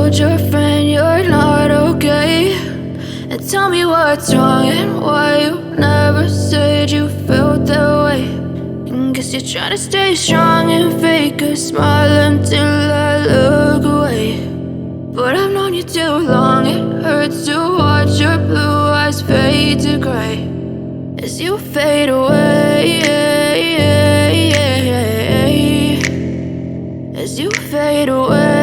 told your friend you're not okay, and tell me what's wrong and why you never said you felt that way. And guess you're trying to stay strong and fake a smile until I look away. But I've known you too long, it hurts to watch your blue eyes fade to gray as you fade away, as you fade away.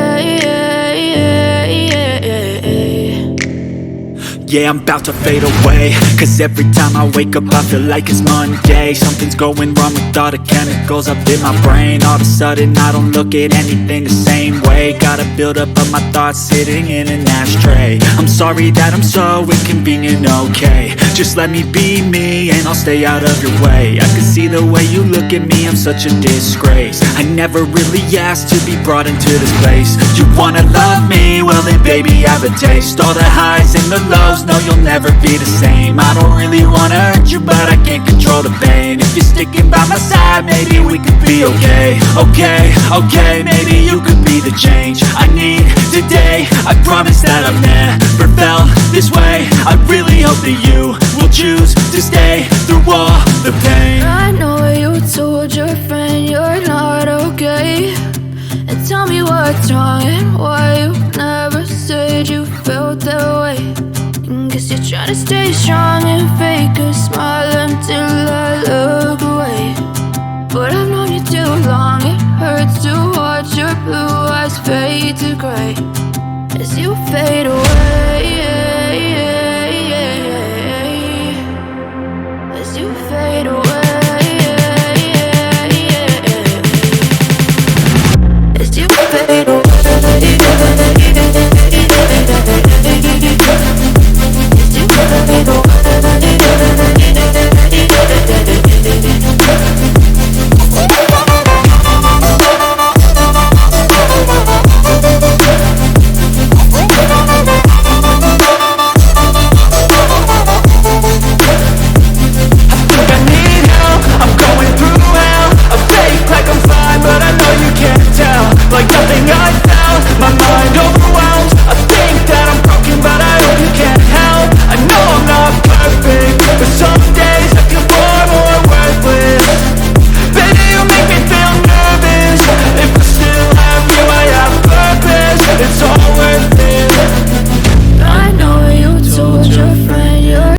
Yeah, I'm about to fade away, cause every time I wake up I feel like it's Monday. Something's going wrong with all the chemicals up in my brain. All of a sudden I don't look at anything the same way. Gotta build up of my thoughts sitting in an ashtray. I'm sorry that I'm so inconvenient, okay. Just let me be me and I'll stay out of your way. I can see the way you look at me, I'm such a disgrace. I never really asked to be brought into this place. You wanna love me? Well then baby have a taste. All the highs and the lows, no, you'll never be the same. I don't really wanna hurt you, but I can't control the pain. If you're sticking by my side, maybe we could be okay. Okay, maybe you could be the change I need today. I promise that I've never felt this way. I really hope that you will choose to stay through all the pain. I know you told your friend you're not okay, and tell me what's wrong and why you never said you felt that way. Guess you're trying to stay strong and fake a smile until I look away. But I've known you too long, it hurts to watch your blue eyes fade to gray as you fade away, as you fade away, as you fade away.